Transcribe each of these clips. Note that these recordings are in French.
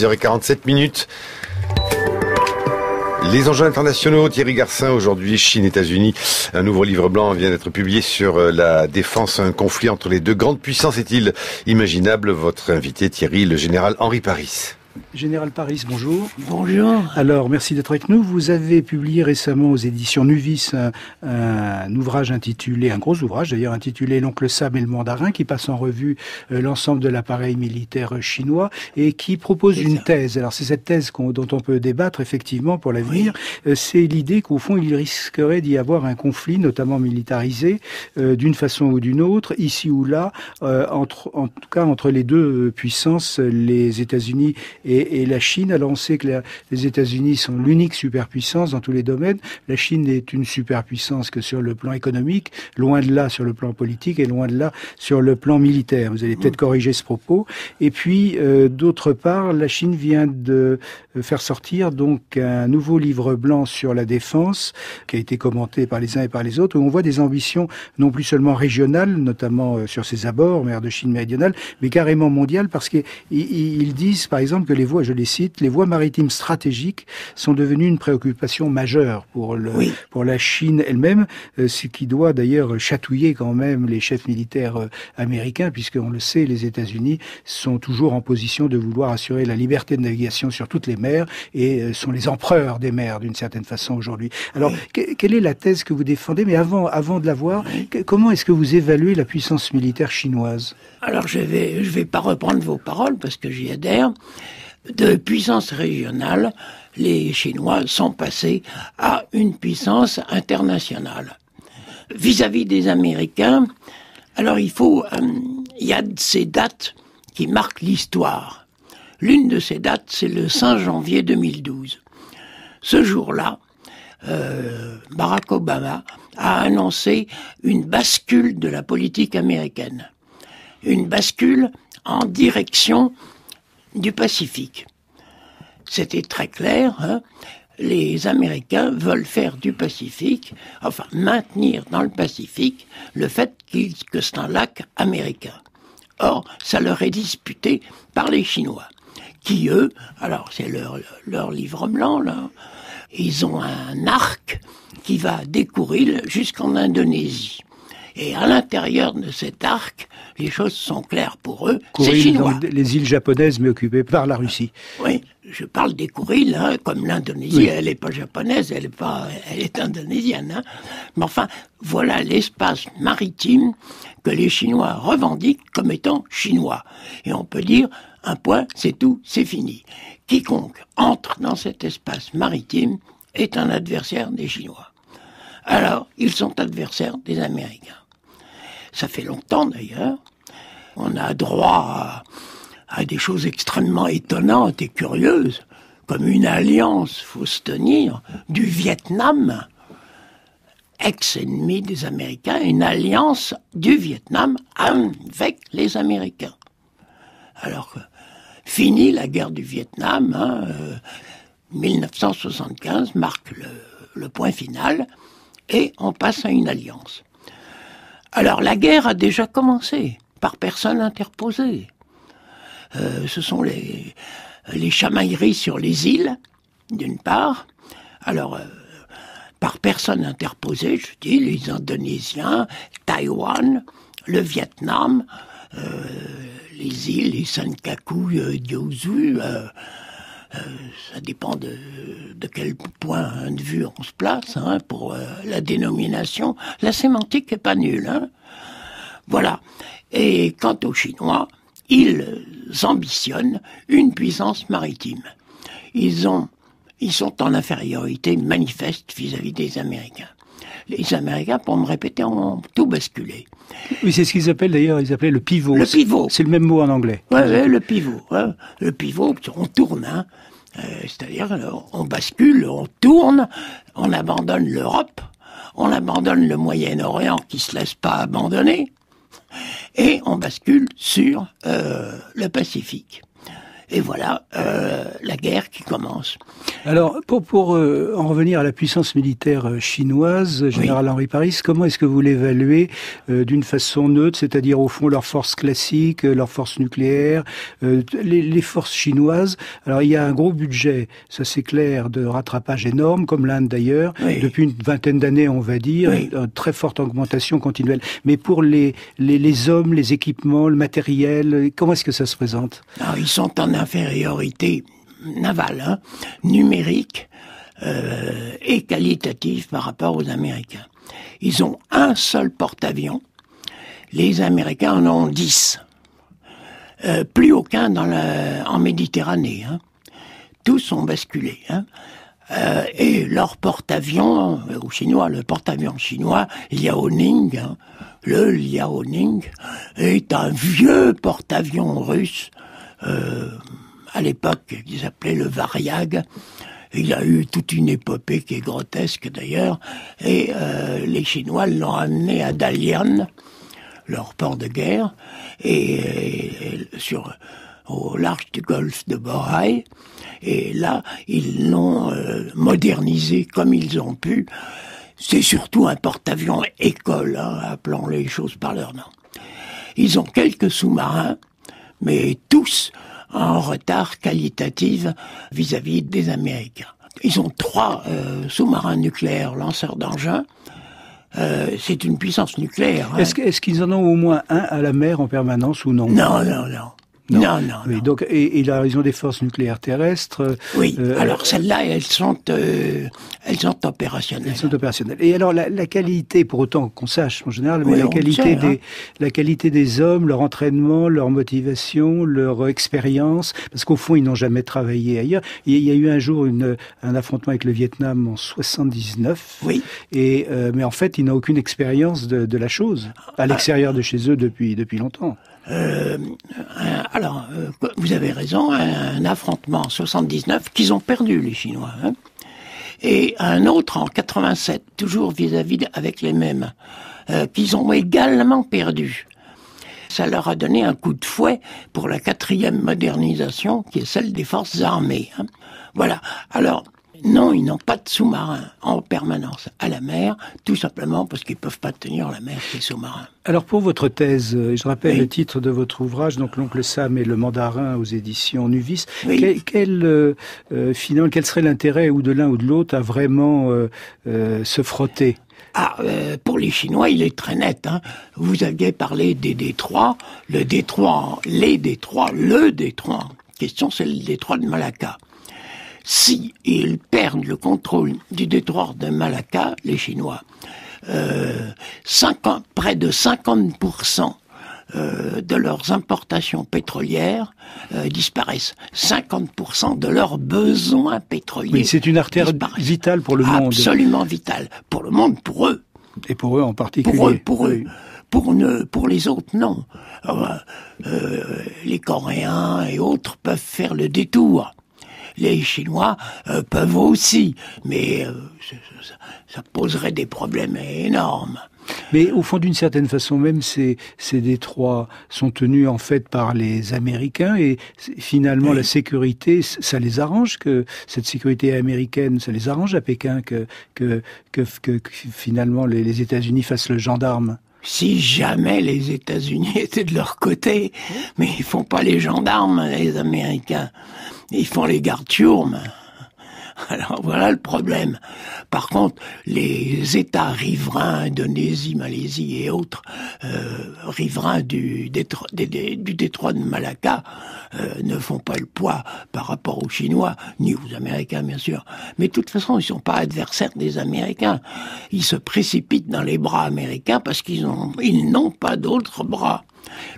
6h47. Les enjeux internationaux, Thierry Garcin, aujourd'hui, Chine-États-Unis. Un nouveau livre blanc vient d'être publié sur la défense. Un conflit entre les deux grandes puissances est-il imaginable? Votre invité, Thierry, le général Henri Paris. Général Paris, bonjour. Bonjour. Alors, merci d'être avec nous. Vous avez publié récemment aux éditions Nuvis un ouvrage intitulé, un gros ouvrage d'ailleurs, intitulé L'oncle Sam et le mandarin, qui passe en revue l'ensemble de l'appareil militaire chinois et qui propose une thèse. Alors, c'est cette thèse dont on peut débattre effectivement pour l'avenir. Oui. C'est l'idée qu'au fond, il risquerait d'y avoir un conflit, notamment militarisé, d'une façon ou d'une autre, ici ou là, en tout cas entre les deux puissances, les États-Unis et la Chine. Alors on sait que les États-Unis sont l'unique superpuissance dans tous les domaines. La Chine n'est une superpuissance que sur le plan économique, loin de là sur le plan politique et loin de là sur le plan militaire. Vous allez peut-être corriger ce propos. Et puis d'autre part, la Chine vient de faire sortir donc un nouveau livre blanc sur la défense qui a été commenté par les uns et par les autres, où on voit des ambitions non plus seulement régionales, notamment sur ses abords, mer de Chine méridionale, mais carrément mondiales, parce qu'ils disent par exemple que les voies, je les cite, les voies maritimes stratégiques sont devenues une préoccupation majeure pour la Chine elle-même, ce qui doit d'ailleurs chatouiller quand même les chefs militaires américains, puisqu'on le sait, les États-Unis sont toujours en position de vouloir assurer la liberté de navigation sur toutes les mers et sont les empereurs des mers d'une certaine façon aujourd'hui. Alors, quelle est la thèse que vous défendez? Mais avant de la voir, comment est-ce que vous évaluez la puissance militaire chinoise? Alors, je vais pas reprendre vos paroles parce que j'y adhère. De puissance régionale, les Chinois sont passés à une puissance internationale. Vis-à-vis des Américains, alors il y a ces dates qui marquent l'histoire. L'une de ces dates, c'est le 5 janvier 2012. Ce jour-là, Barack Obama a annoncé une bascule de la politique américaine. Une bascule en direction du Pacifique. C'était très clair, hein. Les Américains veulent faire du Pacifique, enfin maintenir dans le Pacifique le fait que c'est un lac américain. Or, ça leur est disputé par les Chinois, qui eux, alors c'est leur livre blanc là, ils ont un arc qui va décourir jusqu'en Indonésie. Et à l'intérieur de cet arc, les choses sont claires pour eux, c'est chinois. Les îles japonaises, mais occupées par la Russie. Oui, je parle des Kourils, hein, comme l'Indonésie, elle n'est pas japonaise, elle est indonésienne. Hein. Mais enfin, voilà l'espace maritime que les Chinois revendiquent comme étant chinois. Et on peut dire, un point, c'est tout, c'est fini. Quiconque entre dans cet espace maritime est un adversaire des Chinois. Alors, ils sont adversaires des Américains. Ça fait longtemps d'ailleurs. On a droit à des choses extrêmement étonnantes et curieuses, comme une alliance, faut se tenir, du Vietnam, ex-ennemi des Américains, une alliance du Vietnam avec les Américains. Alors, fini la guerre du Vietnam, hein, 1975 marque le point final, et on passe à une alliance. Alors la guerre a déjà commencé, par personne interposée. Ce sont les chamailleries sur les îles, d'une part. Alors, par personne interposée, je dis, les Indonésiens, Taïwan, le Vietnam, les îles, les Senkaku, Gyeongju, ça dépend de quel point de vue on se place, hein, pour la dénomination. La sémantique est pas nulle, hein. Voilà. Et quant aux Chinois, ils ambitionnent une puissance maritime. Ils sont en infériorité manifeste vis-à-vis des Américains. Les Américains, pour me répéter, ont tout basculé. Oui, c'est ce qu'ils appellent d'ailleurs, ils appelaient le pivot. Le pivot. C'est le même mot en anglais. Oui, le pivot. Hein. Le pivot, on tourne, hein. C'est-à-dire, on bascule, on tourne, on abandonne l'Europe, on abandonne le Moyen-Orient qui se laisse pas abandonner, et on bascule sur le Pacifique. Et voilà la guerre qui commence. Alors, pour en revenir à la puissance militaire chinoise, général Henri Paris, comment est-ce que vous l'évaluez d'une façon neutre, c'est-à-dire au fond leurs forces classiques, leurs forces nucléaires, les forces chinoises? Alors, il y a un gros budget, ça c'est clair, de rattrapage énorme, comme l'Inde d'ailleurs, depuis une vingtaine d'années, on va dire, une très forte augmentation continuelle. Mais pour les hommes, les équipements, le matériel, comment est-ce que ça se présente? Alors, ils sont en infériorité navale, numérique et qualitative par rapport aux Américains. Ils ont un seul porte-avions. Les Américains en ont 10. Plus aucun en Méditerranée. Tous ont basculé. Et leur porte-avions, aux Chinois, le porte-avions chinois, Liaoning, le Liaoning, est un vieux porte-avions russe, à l'époque, qu'ils appelaient le Variag. Il a eu toute une épopée qui est grotesque d'ailleurs, et les Chinois l'ont amené à Dalian, leur port de guerre, et au large du golfe de Bohai, et là, ils l'ont modernisé comme ils ont pu. C'est surtout un porte-avions école, appelons les choses par leur nom. Ils ont quelques sous-marins, mais tous en retard qualitatif vis-à-vis des Américains. Ils ont 3 sous-marins nucléaires lanceurs d'engins. C'est une puissance nucléaire. Est-ce qu'ils en ont au moins un à la mer en permanence ou non? Non. Non. Oui, donc, et la raison des forces nucléaires terrestres. Oui, alors celles-là, elles sont opérationnelles. Elles sont opérationnelles. Et alors, la qualité, pour autant qu'on sache en général, mais la qualité des hommes, leur entraînement, leur motivation, leur expérience, parce qu'au fond, ils n'ont jamais travaillé ailleurs. Il y a eu un jour un affrontement avec le Vietnam en 79. Oui. Mais en fait, ils n'ont aucune expérience de la chose, à l'extérieur de chez eux depuis longtemps. Alors, vous avez raison, un affrontement en 79 qu'ils ont perdu, les Chinois, et un autre en 87, toujours vis-à-vis avec les mêmes, qu'ils ont également perdu. Ça leur a donné un coup de fouet pour la 4e modernisation, qui est celle des forces armées. Voilà. Alors, non, ils n'ont pas de sous-marins en permanence à la mer, tout simplement parce qu'ils ne peuvent pas tenir la mer, ces sous-marins. Alors pour votre thèse, je rappelle le titre de votre ouvrage, donc l'oncle Sam et le mandarin aux éditions Nuvis. Finalement, quel serait l'intérêt ou de l'un ou de l'autre à vraiment se frotter? Pour les Chinois, il est très net. Vous aviez parlé des détroits, le détroit. Question, c'est le détroit de Malacca. Si ils perdent le contrôle du détroit de Malacca, les Chinois, près de 50% de leurs importations pétrolières disparaissent. 50% de leurs besoins pétroliers. Oui, c'est une artère vitale pour le monde. Absolument vitale. Pour le monde, pour eux. Et pour eux en particulier. Pour eux. Pour les autres, non. Les Coréens et autres peuvent faire le détour. Les Chinois peuvent aussi, mais ça poserait des problèmes énormes. Mais au fond, d'une certaine façon même, ces détroits sont tenus en fait par les Américains et finalement la sécurité, ça les arrange que cette sécurité américaine, ça les arrange à Pékin que finalement les États-Unis fassent le gendarme. Si jamais les États-Unis étaient de leur côté, mais ils font pas les gendarmes, les Américains. Ils font les gardes-tiourmes. Alors voilà le problème. Par contre, les États riverains, Indonésie, Malaisie et autres, riverains du détroit de Malacca, ne font pas le poids par rapport aux Chinois, ni aux Américains bien sûr. Mais de toute façon, ils sont pas adversaires des Américains. Ils se précipitent dans les bras américains parce qu'ils n'ont pas d'autres bras.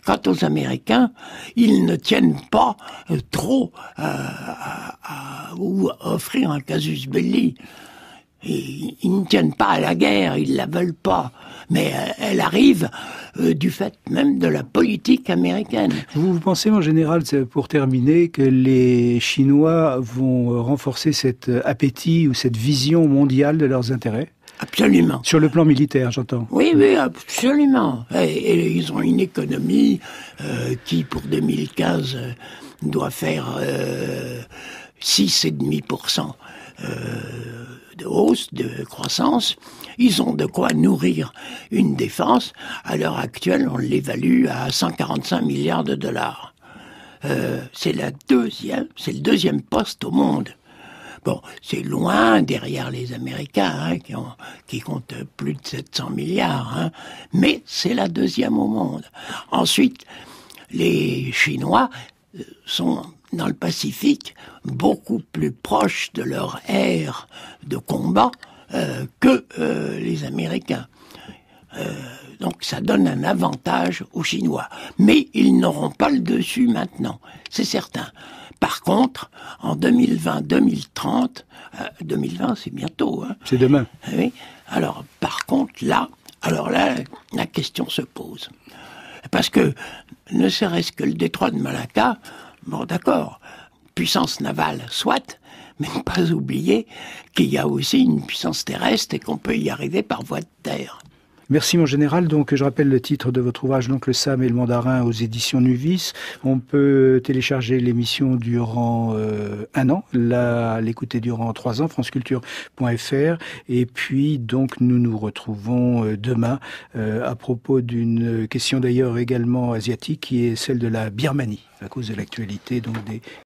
Quant aux Américains, ils ne tiennent pas trop à offrir un casus belli. Ils ne tiennent pas à la guerre, ils la veulent pas. Mais elle arrive du fait même de la politique américaine. Vous pensez en général, pour terminer, que les Chinois vont renforcer cet appétit ou cette vision mondiale de leurs intérêts ? Absolument. Sur le plan militaire, j'entends. Oui, absolument. Et ils ont une économie qui, pour 2015, doit faire 6,5% de hausse, de croissance. Ils ont de quoi nourrir une défense. À l'heure actuelle, on l'évalue à 145 milliards de dollars. C'est le deuxième poste au monde. Bon, c'est loin derrière les Américains, qui comptent plus de 700 milliards, mais c'est la deuxième au monde. Ensuite, les Chinois sont dans le Pacifique beaucoup plus proches de leur aire de combat que les Américains. Donc ça donne un avantage aux Chinois. Mais ils n'auront pas le dessus maintenant, c'est certain. Par contre, en 2020-2030, 2020 c'est bientôt. C'est demain. Oui. Alors, par contre, là, la question se pose. Parce que, ne serait-ce que le détroit de Malacca, bon d'accord, puissance navale, soit, mais ne pas oublier qu'il y a aussi une puissance terrestre et qu'on peut y arriver par voie de terre. Merci mon général. Donc je rappelle le titre de votre ouvrage L'Oncle Sam et le Mandarin aux éditions Nuvis. On peut télécharger l'émission durant un an, l'écouter durant 3 ans, franceculture.fr. Et puis donc nous nous retrouvons demain à propos d'une question d'ailleurs également asiatique qui est celle de la Birmanie à cause de l'actualité donc des